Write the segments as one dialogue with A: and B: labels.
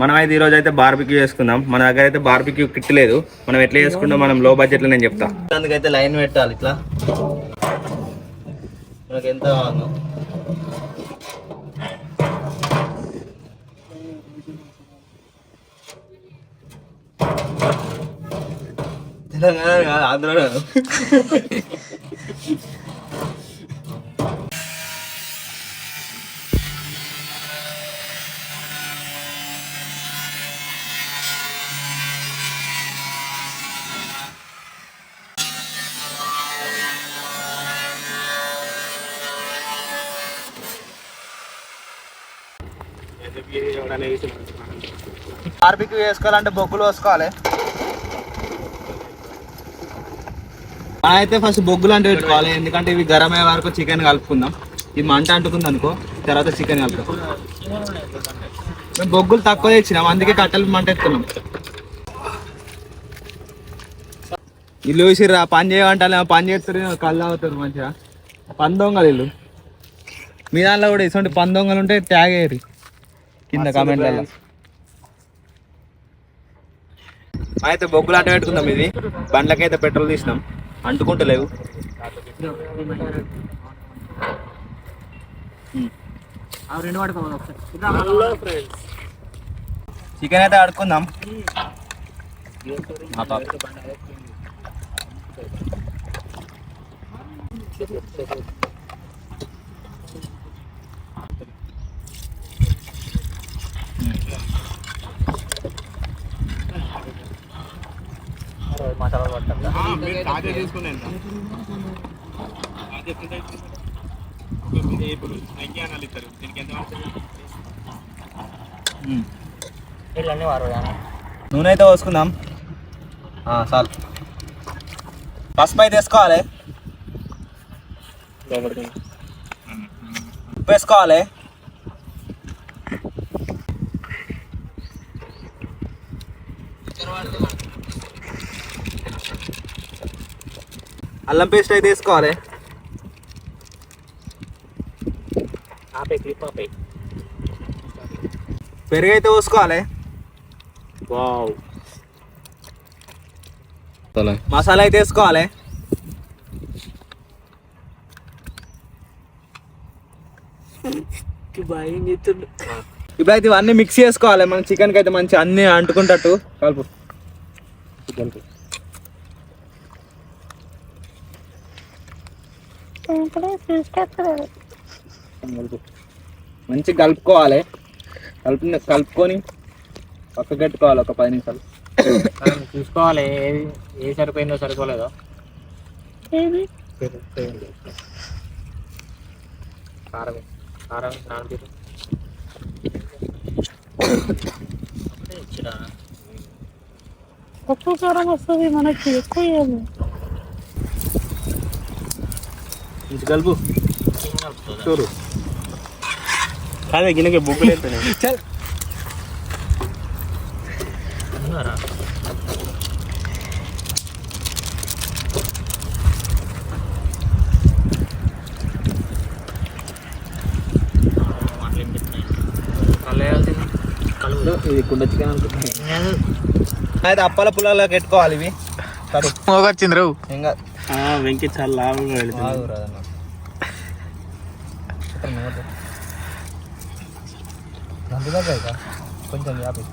A: మనమైతే ఈరోజు అయితే బార్బిక్యూ చేసుకుందాం. మన దగ్గర అయితే బార్బిక్యూ కిట్ లేదు. మనం ఎట్లా చేసుకుంటాం మనం లో బడ్జెట్లో నేను చెప్తా. అందుకైతే లైన్ పెట్టాలి ఇట్లా. మనకి ఎంత కావాలో తెలంగాణ కాదు, ఆంధ్ర కాదు. బార్బిక్యూ చేసుకోవాలంటే బొగ్గులు వేసుకోవాలి. అయితే ఫస్ట్ బొగ్గులు అంటే పెట్టుకోవాలి, ఎందుకంటే ఇవి గరం అయ్యే వరకు చికెన్ కలుపుకుందాం. ఇది మంట అంటుకుంది అనుకో, తర్వాత చికెన్ కలుపుతాం. మేము బొగ్గులు తక్కువ తెచ్చినాం, అందుకే కట్టెలు మంట ఎత్తున్నాం. ఇల్లు చూసిర్రా, పని చేయమంటారు, పని చేస్తారు, కళ్ళు అవుతారు మంచిగా. పందొంగలు ఇల్లు మీ దాంట్లో కూడా ఇటువంటి పందొంగలు ఉంటే ట్యాగ్ అయ్యారు కింద కామెంట్లలో. అయితే బొగ్గులు అంట పెట్టుకుందాం. ఇది బండ్లకైతే పెట్రోల్ తీసినాం, అంటుకుంటలేవు. చికెన్ అయితే అడుక్కుందాం. నూనె అయితే పోసుకుందాం. చాలు. పసుపు అయితే వేసుకోవాలి, ఉప్పు వేసుకోవాలి, అల్లం పేస్ట్ అయితే వేసుకోవాలి, పెరుగు అయితే పోసుకోవాలి, మసాలా అయితే వేసుకోవాలి. ఇప్పుడైతే ఇవన్నీ మిక్స్ చేసుకోవాలి. మన చికెన్కి అయితే మంచిగా అన్నీ అంటుకుంటట్టు కలుపు. మంచిగా కలుపుకోవాలి. కలుపుకొని పక్కకు పెట్టుకోవాలి ఒక 10 నిమిషాలు.
B: చూసుకోవాలి ఏ సరిపోయిందో సరిపోలేదో. కారం కారం నానబెట్టు
C: తక్కువ కారం వస్తుంది మనకి, ఎక్కువ
A: కలుపు. చూడు
B: కాదే గిన్నెకి బొగ్గులు వెళ్తున్నాయి.
A: ఇది కుండ చికెన్ అనుకుంటున్నాను. అయితే అప్పాల పుల్లలోకి పెట్టుకోవాలి. ఇవి
B: వచ్చింది రావు
A: ఇంకా
B: వెంకి చాలా లాభంగా వెళ్తుంది.
A: కొంచెం యాపి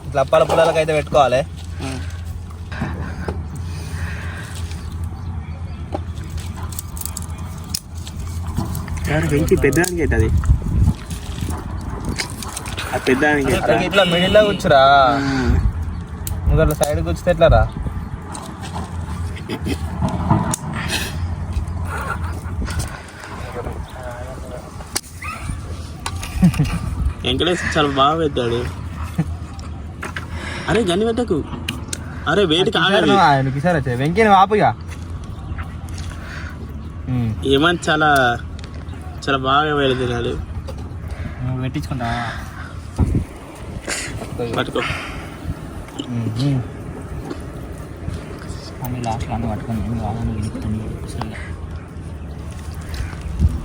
A: ఇట్లా అప్పాల పుల్లలకి అయితే పెట్టుకోవాలి.
B: వెంకి పెద్దదానికి అవుతుంది, అది పెద్దదానికి
A: ఇట్లా మిడిల్లో కూర్చురా, నువ్వు అట్లా సైడ్ కూర్చుతే ఎట్లా రా.
B: వెంకటేష్ చాలా బాగా పెట్టాడు. అరే గన్ని పెట్టకు, అరే వేడికి
A: ఆగాలి. వెంకీ ఆపుగా
B: ఏమని చాలా చాలా బాగా వెళ్తున్నాడు.
A: పెట్టించుకుంటా
B: పట్టుకో.
C: లాస్ట్లో అన్నీ పట్టుకొని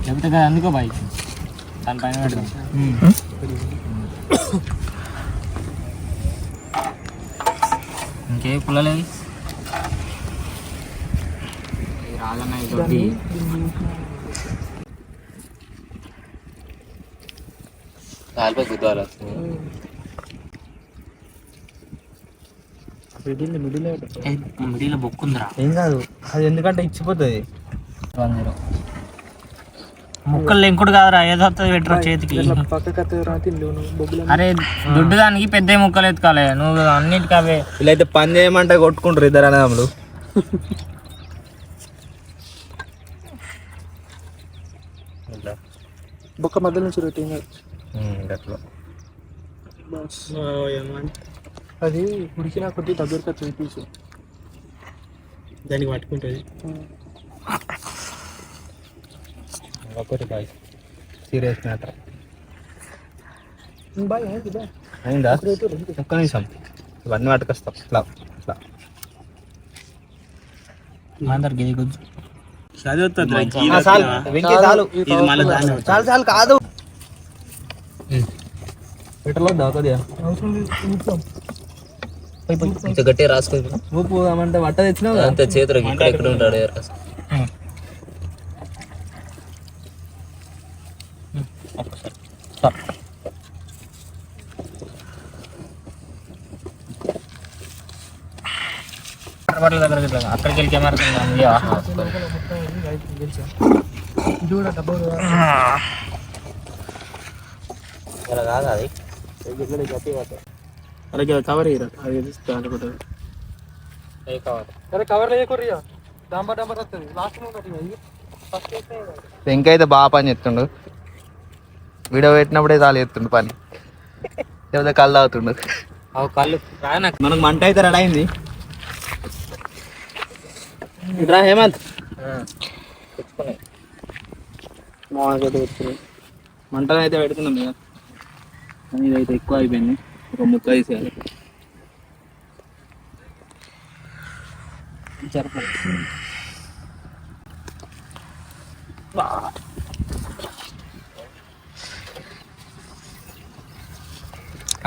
C: లేకపోతే కదా అందుకో బైక్ దానిపైన పెడదాం. ఇంకే పుల్లలేదు రాజన్న ఇదొకటి కాలిపోయి గుద్దాలి మిడిలో బొక్కుందిరా.
A: ఏం కాదు, అది ఎందుకంటే ఇచ్చిపోతుంది.
C: ముక్కలు లెంకుడు కాదురా, ఏదో వస్తుంది పెట్టరా చేతికి. అరే దుడ్డు దానికి పెద్ద ముక్కలు ఎత్తుకోలే, నువ్వు అన్నిటికీ అవే.
A: వీళ్ళైతే పని చేయమంటే కొట్టుకుంటారు ఇద్దరు అన్నదమ్ములు.
D: బొక్క మధ్య నుంచి రొటీన్ అది ఉడికినా కొద్ది దగ్గరికి వచ్చి పీసు
B: దానికి పట్టుకుంటుంది.
A: ఒకటి బాయ్ సీరియస్ మ్యాటర్
D: బాయ్ ఏంటి బాయ్
A: అయిందా? ఒక్క నిమిషం, ఇవన్నీ పట్టుకొస్తాం. ఇట్లా ఇట్లా
C: అందరికి ఇది గుజ్జు
B: చదువుతుంది
A: చాలు వెంకీ, చాలు
B: ఇది మళ్ళీ దాన్ని
A: చాలు చాలు కాదు పెట్టలో దాకదియా
C: ఇంత గట్టిగా రాసుకో.
A: నువ్వు పోదామంటే వట్ట తెచ్చినావు
C: అంత చేతులు ఇక్కడ ఎక్కడ ఉంటాడు. అక్కడికి వెళ్ళి కెమెరా కాదు అది
B: అలాగే కవర్ అయ్యారు. అది
D: అరే కవర్ లేకుర్రియా డాంబర్ డాంబర్ వస్తుంది లాస్ట్ ఉన్నది ఫస్ట్ అయితే
A: వెంకీ అయితే బాగా పని చేస్తుండు. వీడియో పెట్టినప్పుడే చాలు చేస్తుండు పని, లేకపోతే కళ్ళు తాగుతుండు.
C: కళ్ళు రానా.
A: మనకు మంట అయితే రెడీ అయింది. ఇట్రా హేమంత్, మంటలు అయితే పెడుతున్నాం ఇక. ఇదైతే ఎక్కువ అయిపోయింది, ఒక ముక్క తీసేయాలి.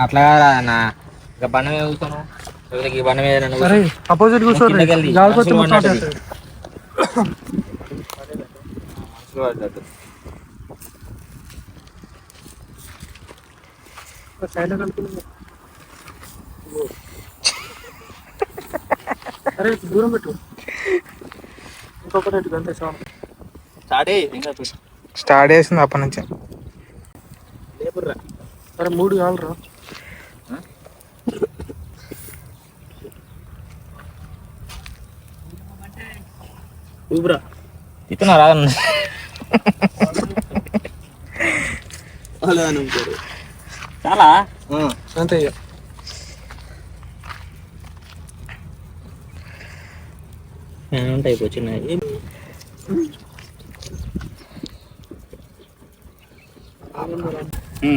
C: అట్లా కాదా అన్న, ఇక బండ మీద కూర్చోను, ఈ బండ మీద
D: అరే అపోజిట్ కూర్చోండి గాలిపోతే మొత్తం సైడ్ కలుపుతుంది. అరే దూరం పెట్టు, ఇంకొకటి గంట స్టార్ట్ చేసింది అప్పటి నుంచి. అరే 3 కావాలరా.
B: ఊబరా
C: ఇతను రాదన్న
B: అలా అనుకుంటారు.
C: చాలా
D: అంతే ఇక
C: ఉంటాయి వచ్చినాయి.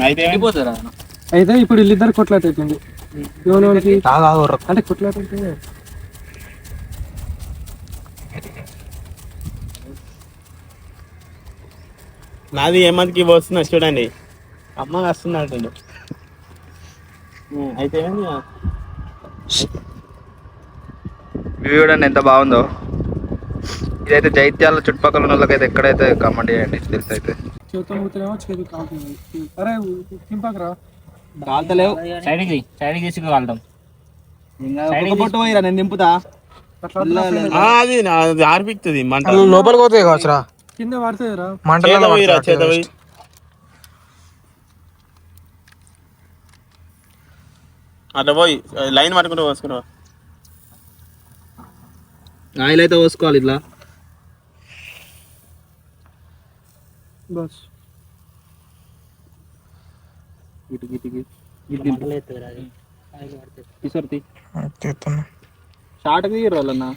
B: అయితే
A: వెళ్ళిపోతారా?
D: అయితే ఇప్పుడు వీళ్ళిద్దరు కొట్లాట అయిపోయింది. ఎవరికి అంటే కొట్లాట అంటే
B: నాది ఏమందికి వస్తున్నా చూడండి, అమ్మ వస్తుంది అంటుండు. అయితే
A: వ్యూ చూడండి ఎంత బాగుందో. ఇదైతే జైత్యాల చుట్టుపక్కల ఉన్న వాళ్ళకైతే ఎక్కడైతే కమెంట్ చేయండి తెలిసి అయితే.
D: చేతులు మూతలేమో చేతి కాలుతుంది. అరే తింపాకరా
A: కాలుతలేవు,
C: సైడ్కి తీసుకు కాలుతాం.
A: పొట్టు పోయిరా, నేను నింపుతా.
B: అది ఆర్పిస్తుంది మంట
D: లోపలికి పోతాయి కావచ్చురా, కింద పడుతుందిరా మంట.
B: చేత పోయి అట్లా పోయి లైన్ పట్టుకుంటూ పోసుకున్నావా?
A: ఆయిల్ అయితే పోసుకోవాలి ఇట్లా.
D: బస్
A: షార్ట్ తీయరు వాళ్ళన్నా.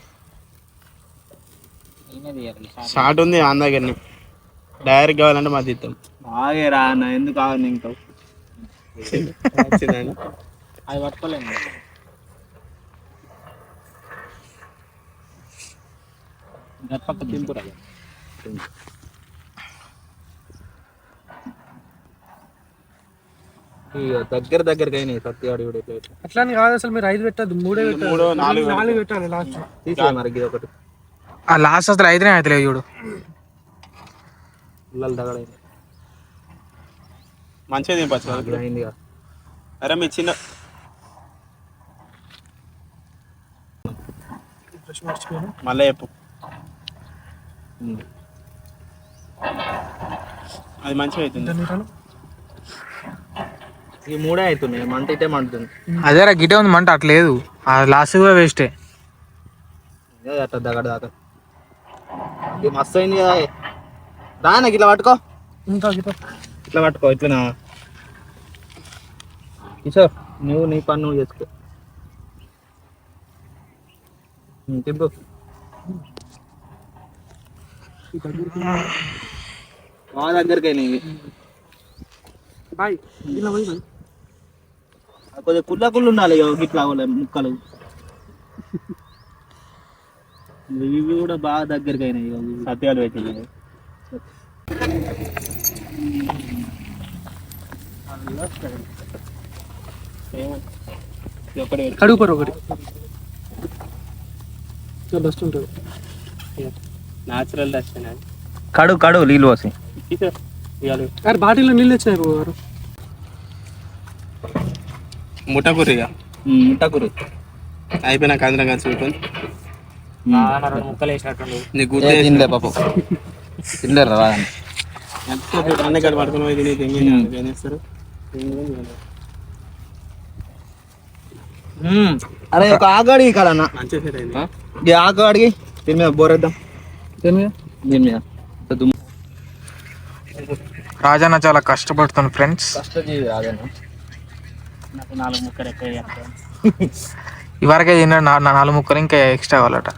B: షార్ట్ ఉంది ఆన్ దగ్గరనే, డైరెక్ట్ కావాలంటే మాది ఇస్తాం.
A: ఆగేరా అన్న, ఎందుకు ఆగని ఇంకా
C: అది పట్టుకోలేము. గట్పక్క దింపురా.
A: ఇక దగ్గరకి అయినాయి సత్యాడు కూడా ప్లేట్
D: అట్లా అని కాదు, అసలు మీరు 5 పెట్టద్దు, 3 పెట్టాలి, 4 పెట్టాలి లాస్ట్.
A: తీసే మరి ఇది ఒకటి
E: ఆ లాస్ట్ అసలు 5 అవుతలేదు చూడు.
A: పిల్లలు తగలైంది
B: మంచిగా తినపచ్చు.
A: అయింది కదా.
B: అరే మీ చిన్న మళ్ళీ చెప్పు. అది మంచిగా అవుతుంది.
A: ఈ 3 అవుతున్నాయి, మంట ఇటే మంటుంది.
E: అదేరా గిటే ఉంది మంట, అట్లేదు ఆ లాస్ట్ కూడా వేస్టే.
A: అట్లా దగ్గర దాకా ఇది మస్తు అయింది కదా. రా నాకు ఇట్లా పట్టుకో, ఇట్లా పట్టుకో, ఇట్లా కిషోర్ నువ్వు నీ పని నువ్వు చేసుకో. తింపు మా దగ్గరికి అయినాయి కొద్దిగా కుళ్ళు ఉండాలి ఇట్లా ముక్కలు. ఇవి కూడా బాగా దగ్గరికి అయినాయి.
B: సత్యాలు పెట్టినాయి.
D: కడుగుపరు ఒకటి డస్ట్ ఉంటుంది.
B: Natural dust.
A: కడు నీళ్ళు పోసి
D: అరే బాటిల్లో నీళ్ళు వచ్చినాయి గారు.
B: ముట్టకూరగా
A: ముట్టకూరు
B: అయిపోయినాక అందరం కలిసి చూసుకొని
C: ముక్కలు వేసినట్టు
B: నీకు
A: తినలే పాపం తినలేరు రా.
B: అన్నీ కలిసి పడుకుని పోయి తిని ఏం చేస్తారు.
A: అరే ఒక ఆకు అడిగి కదన్నా,
B: మంచిగా సెట్ అయింది.
A: ఈ ఆకు అడిగి దీని మీద బోరేద్దాం. దీని మీద
E: రాజన్న చాలా కష్టపడుతుంది ఫ్రెండ్స్.
A: కష్టజీవి రాజన్న.
B: నాకు 4 ముక్కలు ఎక్కువ
E: ఇవరకే తిన్నాడు 4 ముక్కలు, ఇంకా ఎక్స్ట్రా కావాలట.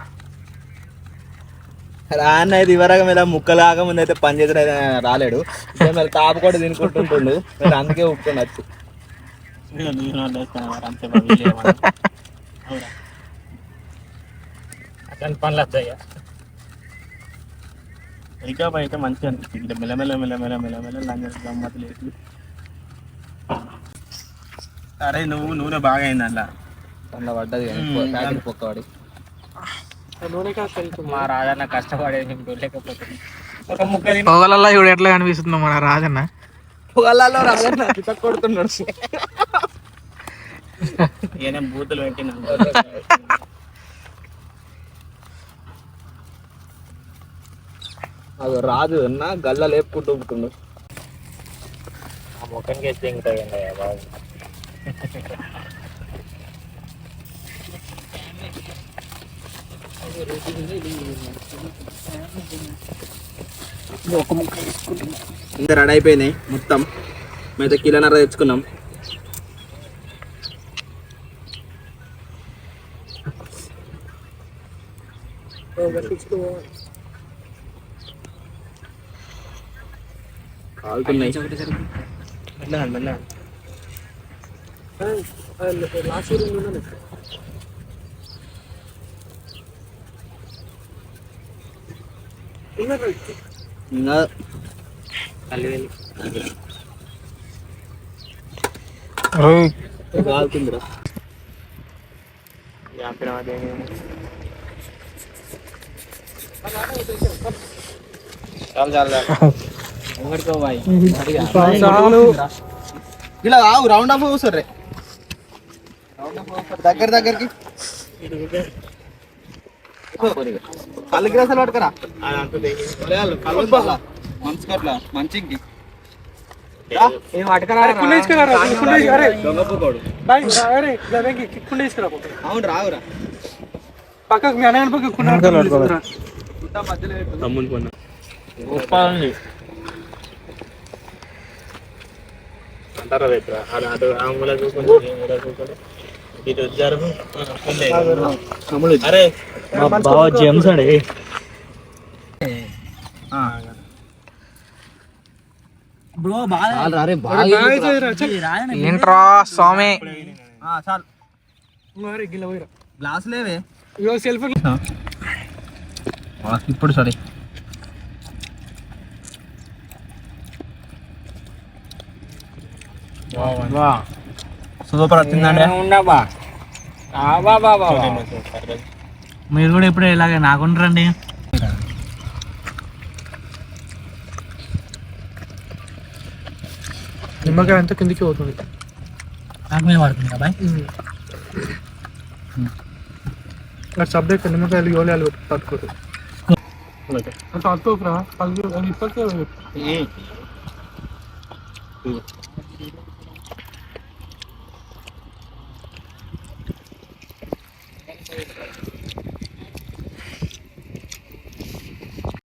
A: రాన్న అయితే ఇవరగా మీద ముక్కలాగా ముందు అయితే పని చేసిన రాలేడు. మరి తాపు కూడా తినుకుంటుంటుండు, మరి అందుకే ఉప్పుకొని వచ్చి
C: అట్లాంటి పనులు వచ్చాయి.
B: ఇంకా అయితే మంచిగా అనిపిస్తుంది. మెల్లమెల్ల గమ్మతులు వేసి. అరే నూనె బాగా అయింది అలా
A: అందులో పడ్డది ప్యాకెట్ పొక్కవాడి.
C: మా రాజన్న కష్టపడేది లేకపోతే ఒక ముక్క
E: పొగలల్లో ఇప్పుడు ఎట్లా కనిపిస్తుందో మన రాజన్న.
A: పొగలలో రాజన్న కొడుతున్నాడు.
B: ఏమైనా బూతులు పెట్టిన
A: అది రాజు అన్న గల్ల లేపుకుంటూ ఉంటుండు.
C: ఆ ముఖంకి ఎత్తి ఇంకా బాగా
A: ఇంకా రెడీ అయిపోయినాయి మొత్తం. మేమైతే కిలోన్నర తెచ్చుకున్నాం. కాలుతున్నాయి. ఇంకా కాలుతుందిరా. ఇలా ఆవు రౌండ్ ఆఫ్ సరే దగ్గరికి కళ్ళు గ్రాసాలు పట్టుకరా మంచి అట్లా మంచికి అవును రావురా
D: పక్కకు మీ అన్నయ్య పక్కకు
B: తమ్ముని కొన్నా అంటారా రేపు అటు ఆంగుల చూసుకొని ఇటు వచ్చారు. అరే
A: బాగా జెమ్స్ అండి.
E: ఏంట్రా స్వామి
A: గ్లాస్ లేవే
D: సెల్ఫ్
A: ఇప్పుడు సరే సూపర్ వచ్చిందండి.
C: ఉండబా బాబా
A: మీరు కూడా ఇప్పుడు ఇలాగే నాకుంటారండి.
D: నిమ్మకాయ అంతా కిందికి పోతుంది.
A: నాకు మీద పడుతుంది కదా
D: సబ్జెక్ట్ నిమ్మకాయలు యోలాలు తట్టుకోరు అంత అత్తోకురా అది ఇప్పటికే